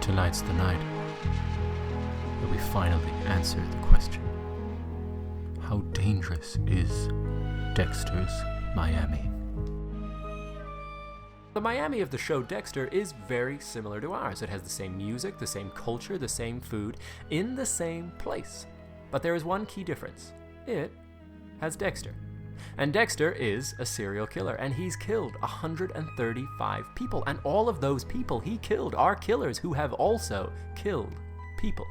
Tonight's the night that we finally answer the question: how dangerous is Dexter's Miami? The Miami of the show Dexter is very similar to ours. It has the same music, the same culture, the same food, in the same place. But there is one key difference. It has Dexter. And Dexter is a serial killer, and he's killed 135 people. And all of those people he killed are killers who have also killed people.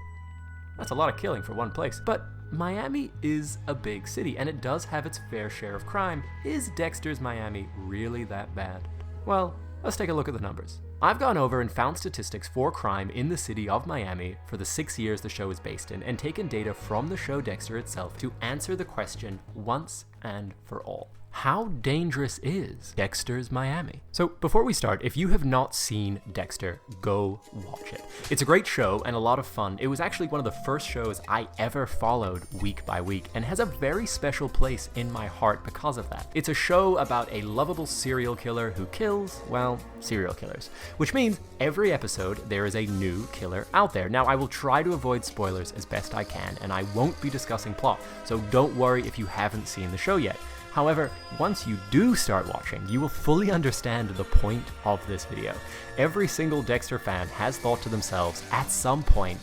That's a lot of killing for one place. But Miami is a big city, and it does have its fair share of crime. Is Dexter's Miami really that bad? Well, let's take a look at the numbers. I've gone over and found statistics for crime in the city of Miami for the 6 years the show is based in, and taken data from the show Dexter itself to answer the question once and for all. How dangerous is Dexter's Miami? So before we start, if you have not seen Dexter, go watch it. It's a great show and a lot of fun. It was actually one of the first shows I ever followed week by week, and has a very special place in my heart because of that. It's a show about a lovable serial killer who kills, well, serial killers. Which means every episode there is a new killer out there. Now, I will try to avoid spoilers as best I can, and I won't be discussing plot, so don't worry if you haven't seen the show yet. However, once you do start watching, you will fully understand the point of this video. Every single Dexter fan has thought to themselves at some point,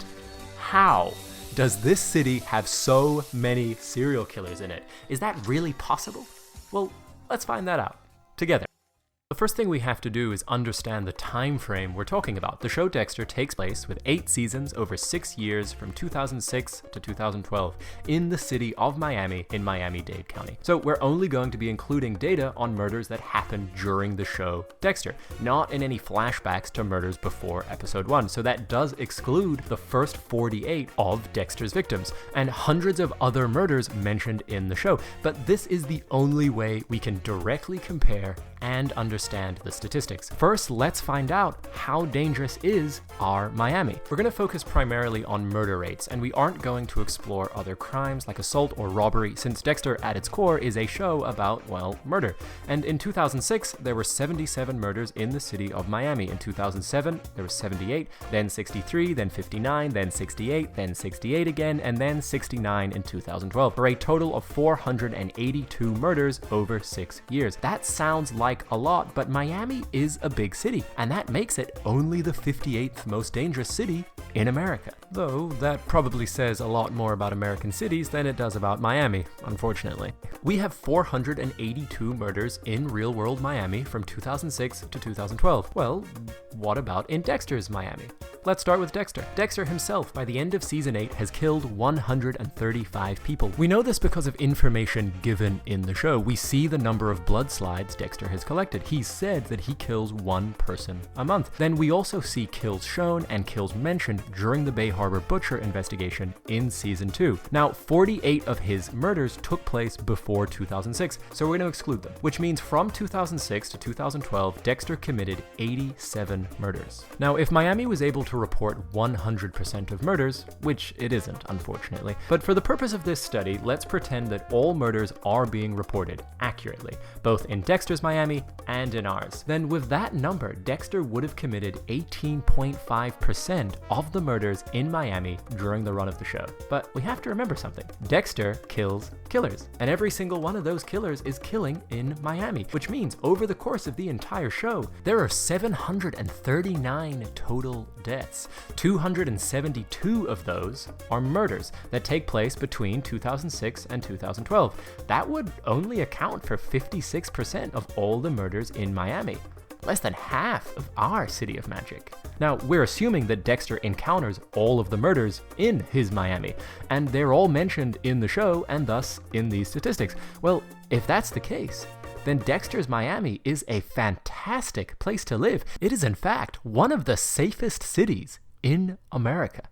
how does this city have so many serial killers in it? Is that really possible? Well, let's find that out together. The first thing we have to do is understand the time frame we're talking about. The show Dexter takes place with 8 seasons over 6 years from 2006 to 2012 in the city of Miami in Miami-Dade County. So we're only going to be including data on murders that happened during the show Dexter, not in any flashbacks to murders before episode 1. So that does exclude the first 48 of Dexter's victims and hundreds of other murders mentioned in the show. But this is the only way we can directly compare and understand the statistics. First, let's find out how dangerous is our Miami. We're going to focus primarily on murder rates, and we aren't going to explore other crimes like assault or robbery, since Dexter at its core is a show about, well, murder. And in 2006, there were 77 murders in the city of Miami. In 2007, there were 78, then 63, then 59, then 68, then 68 again, and then 69 in 2012, for a total of 482 murders over 6 years. That sounds like a lot, but Miami is a big city, and that makes it only the 58th most dangerous city in America. Though that probably says a lot more about American cities than it does about Miami, unfortunately. We have 482 murders in real-world Miami from 2006 to 2012. Well, what about in Dexter's Miami? Let's start with Dexter. Dexter himself, by the end of season 8, has killed 135 people. We know this because of information given in the show. We see the number of blood slides Dexter has collected. He said that he kills 1 person a month. Then we also see kills shown and kills mentioned during the Bay Harbor Butcher investigation in season 2. Now, 48 of his murders took place before 2006, so we're going to exclude them, which means from 2006 to 2012, Dexter committed 87 murders. Now, if Miami was able to report 100% of murders, which it isn't, unfortunately, but for the purpose of this study, let's pretend that all murders are being reported accurately, both in Dexter's Miami and in ours. Then with that number, Dexter would have committed 18.5% of the murders in Miami during the run of the show. But we have to remember something. Dexter kills killers, and every single one of those killers is killing in Miami, which means over the course of the entire show, there are 739 total deaths. 272 of those are murders that take place between 2006 and 2012. That would only account for 56% of all the murders in Miami. Less than half of our City of Magic. Now, we're assuming that Dexter encounters all of the murders in his Miami, and they're all mentioned in the show and thus in these statistics. Well, if that's the case, then Dexter's Miami is a fantastic place to live. It is, in fact, one of the safest cities in America.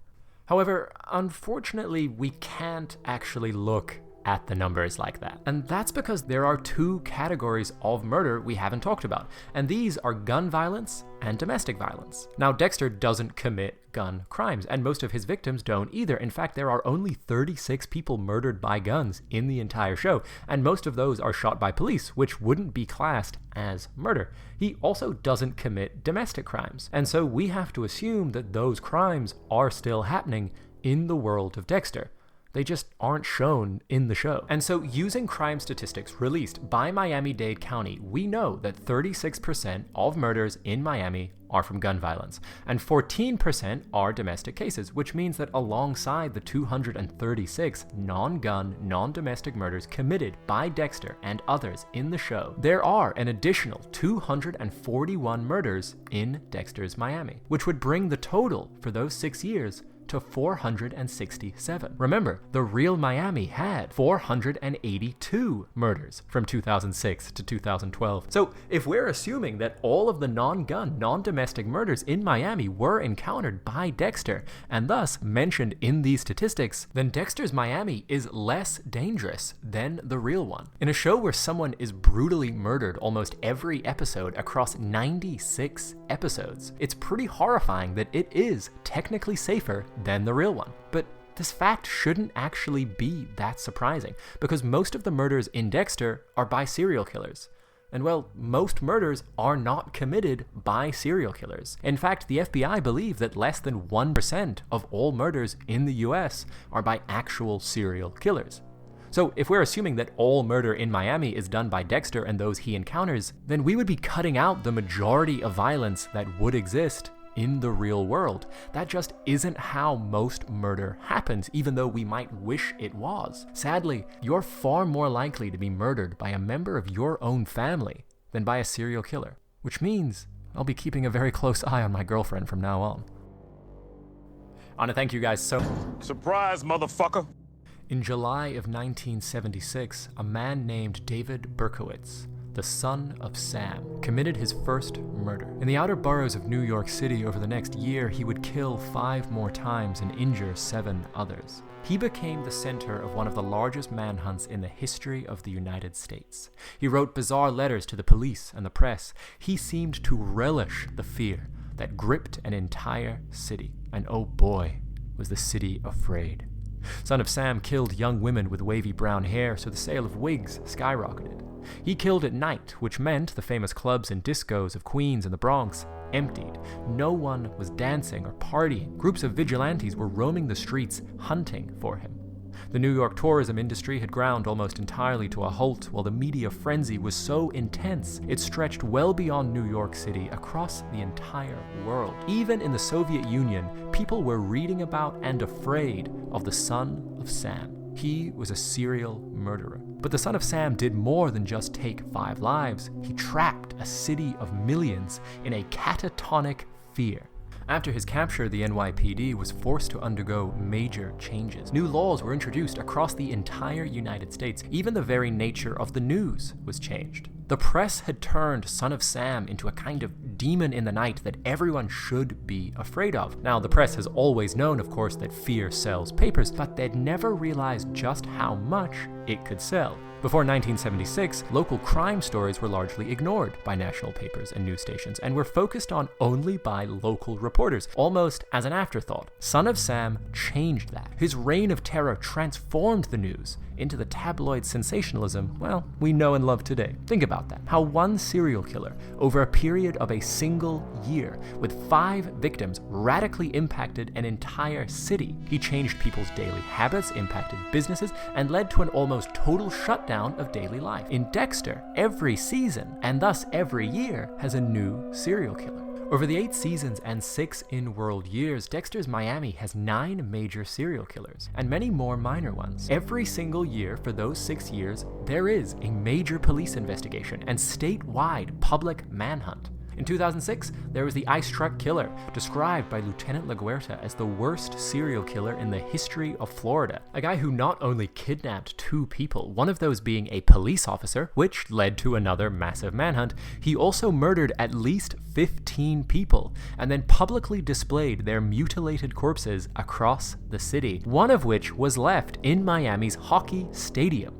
However, unfortunately, we can't actually look at the numbers like that. And that's because there are two categories of murder we haven't talked about, and these are gun violence and domestic violence. Now, Dexter doesn't commit gun crimes, and most of his victims don't either. In fact, there are only 36 people murdered by guns in the entire show, and most of those are shot by police, which wouldn't be classed as murder. He also doesn't commit domestic crimes, and so we have to assume that those crimes are still happening in the world of Dexter. They just aren't shown in the show. And so using crime statistics released by Miami-Dade County, we know that 36% of murders in Miami are from gun violence, and 14% are domestic cases, which means that alongside the 236 non-gun, non-domestic murders committed by Dexter and others in the show, there are an additional 241 murders in Dexter's Miami, which would bring the total for those 6 years to 467. Remember, the real Miami had 482 murders from 2006 to 2012. So if we're assuming that all of the non-gun, non-domestic murders in Miami were encountered by Dexter, and thus mentioned in these statistics, then Dexter's Miami is less dangerous than the real one. In a show where someone is brutally murdered almost every episode across 96 episodes, it's pretty horrifying that it is technically safer than the real one. But this fact shouldn't actually be that surprising, because most of the murders in Dexter are by serial killers. And well, most murders are not committed by serial killers. In fact, the FBI believe that less than 1% of all murders in the US are by actual serial killers. So if we're assuming that all murder in Miami is done by Dexter and those he encounters, then we would be cutting out the majority of violence that would exist in the real world. That just isn't how most murder happens, even though we might wish it was. Sadly, you're far more likely to be murdered by a member of your own family than by a serial killer, which means I'll be keeping a very close eye on my girlfriend from now on. I want to thank you guys so much. Surprise, motherfucker! In July of 1976, a man named David Berkowitz, the son of Sam, committed his first murder. In the outer boroughs of New York City over the next year, he would kill 5 more times and injure 7 others. He became the center of one of the largest manhunts in the history of the United States. He wrote bizarre letters to the police and the press. He seemed to relish the fear that gripped an entire city. And oh boy, was the city afraid. Son of Sam killed young women with wavy brown hair, so the sale of wigs skyrocketed. He killed at night, which meant the famous clubs and discos of Queens and the Bronx emptied. No one was dancing or partying. Groups of vigilantes were roaming the streets hunting for him. The New York tourism industry had ground almost entirely to a halt, while the media frenzy was so intense it stretched well beyond New York City across the entire world. Even in the Soviet Union, people were reading about and afraid of the son of Sam. He was a serial murderer. But the son of Sam did more than just take 5 lives. He trapped a city of millions in a catatonic fear. After his capture, the NYPD was forced to undergo major changes. New laws were introduced across the entire United States. Even the very nature of the news was changed. The press had turned Son of Sam into a kind of demon in the night that everyone should be afraid of. Now, the press has always known, of course, that fear sells papers, but they'd never realized just how much it could sell. Before 1976, local crime stories were largely ignored by national papers and news stations and were focused on only by local reporters, almost as an afterthought. Son of Sam changed that. His reign of terror transformed the news into the tabloid sensationalism, well, we know and love today. Think about that. How one serial killer, over a period of a single year, with 5 victims, radically impacted an entire city. He changed people's daily habits, impacted businesses, and led to an almost total shutdown of daily life. In Dexter, every season, and thus every year, has a new serial killer. Over the 8 seasons and 6 in-world years, Dexter's Miami has 9 major serial killers, and many more minor ones. Every single year for those 6 years, there is a major police investigation and statewide public manhunt. In 2006, there was the Ice Truck Killer, described by Lieutenant LaGuerta as the worst serial killer in the history of Florida. A guy who not only kidnapped 2 people, one of those being a police officer, which led to another massive manhunt, he also murdered at least 15 people, and then publicly displayed their mutilated corpses across the city, one of which was left in Miami's hockey stadium.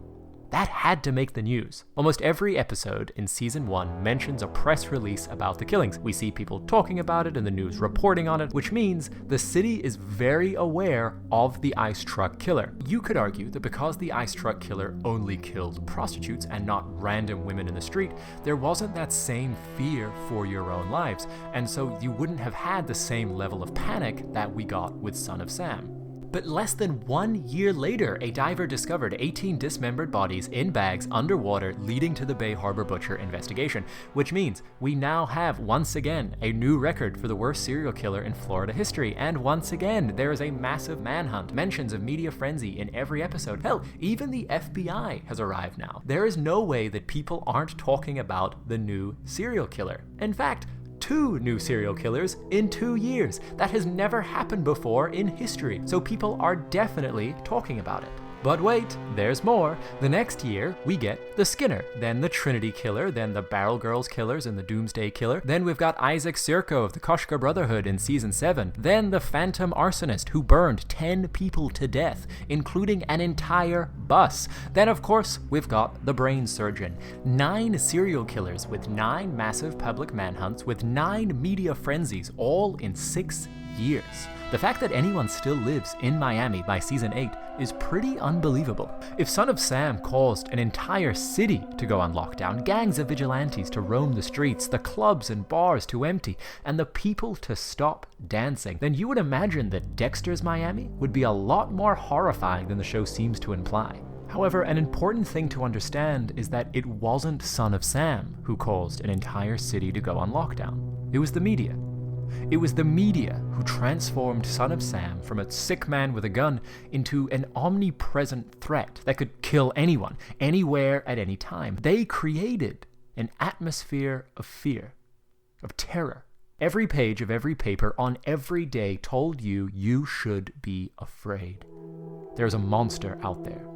That had to make the news. Almost every episode in season 1 mentions a press release about the killings. We see people talking about it and the news reporting on it, which means the city is very aware of the Ice Truck Killer. You could argue that because the Ice Truck Killer only killed prostitutes and not random women in the street, there wasn't that same fear for your own lives, and so you wouldn't have had the same level of panic that we got with Son of Sam. But less than 1 year later, a diver discovered 18 dismembered bodies in bags underwater, leading to the Bay Harbor Butcher investigation, which means we now have, once again, a new record for the worst serial killer in Florida history. And once again, there is a massive manhunt, mentions of media frenzy in every episode. Hell, even the FBI has arrived now. There is no way that people aren't talking about the new serial killer. In fact, 2 new serial killers in 2 years. That has never happened before in history, so people are definitely talking about it. But wait, there's more. The next year, we get the Skinner, then the Trinity Killer, then the Barrel Girls Killers and the Doomsday Killer. Then we've got Isaac Sirko of the Koshka Brotherhood in season 7. Then the Phantom Arsonist, who burned 10 people to death, including an entire bus. Then, of course, we've got the Brain Surgeon. 9 serial killers with 9 massive public manhunts with 9 media frenzies, all in 6 years. The fact that anyone still lives in Miami by season 8 is pretty unbelievable. If Son of Sam caused an entire city to go on lockdown, gangs of vigilantes to roam the streets, the clubs and bars to empty, and the people to stop dancing, then you would imagine that Dexter's Miami would be a lot more horrifying than the show seems to imply. However, an important thing to understand is that it wasn't Son of Sam who caused an entire city to go on lockdown. It was the media. It was the media who transformed Son of Sam from a sick man with a gun into an omnipresent threat that could kill anyone, anywhere, at any time. They created an atmosphere of fear, of terror. Every page of every paper on every day told you you should be afraid. There's a monster out there.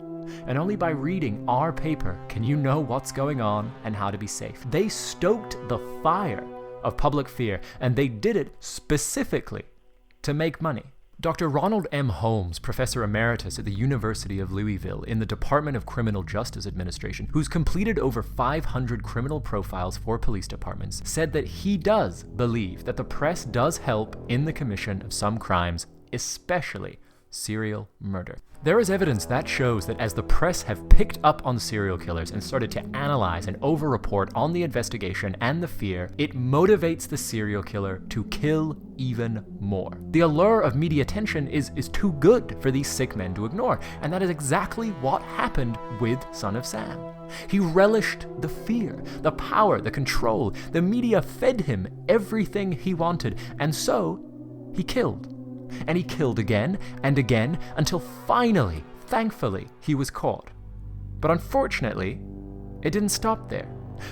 And only by reading our paper can you know what's going on and how to be safe. They stoked the fire of public fear, and they did it specifically to make money. Dr. Ronald M. Holmes, Professor Emeritus at the University of Louisville in the Department of Criminal Justice Administration, who's completed over 500 criminal profiles for police departments, said that he does believe that the press does help in the commission of some crimes, especially serial murder. There is evidence that shows that as the press have picked up on serial killers and started to analyze and over-report on the investigation and the fear, it motivates the serial killer to kill even more. The allure of media attention is too good for these sick men to ignore, and that is exactly what happened with Son of Sam. He relished the fear, the power, the control. The media fed him everything he wanted, and so he killed. And he killed again and again until finally, thankfully, he was caught. But unfortunately, it didn't stop there.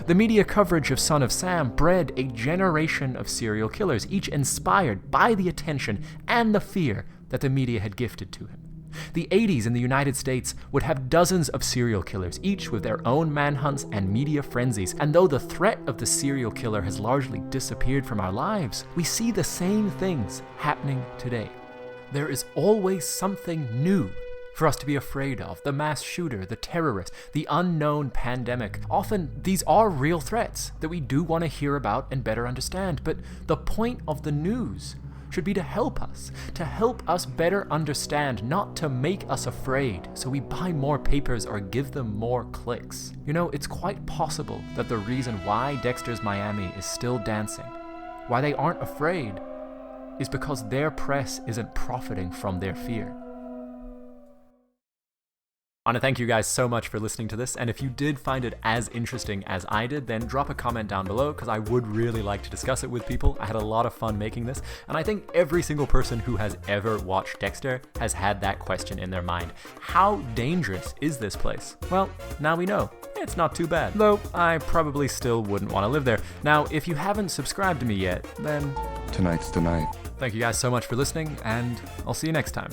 The media coverage of Son of Sam bred a generation of serial killers, each inspired by the attention and the fear that the media had gifted to him. The 80s in the United States would have dozens of serial killers, each with their own manhunts and media frenzies, and though the threat of the serial killer has largely disappeared from our lives, we see the same things happening today. There is always something new for us to be afraid of. The mass shooter, the terrorist, the unknown pandemic. Often these are real threats that we do want to hear about and better understand, but the point of the news should be to help us better understand, not to make us afraid so we buy more papers or give them more clicks. You know, it's quite possible that the reason why Dexter's Miami is still dancing, why they aren't afraid, is because their press isn't profiting from their fear. I want to thank you guys so much for listening to this, and if you did find it as interesting as I did, then drop a comment down below, because I would really like to discuss it with people. I had a lot of fun making this, and I think every single person who has ever watched Dexter has had that question in their mind. How dangerous is this place? Well, now we know. it's not too bad. Though, I probably still wouldn't want to live there. Now, if you haven't subscribed to me yet, then... Tonight's the night. Thank you guys so much for listening, and I'll see you next time.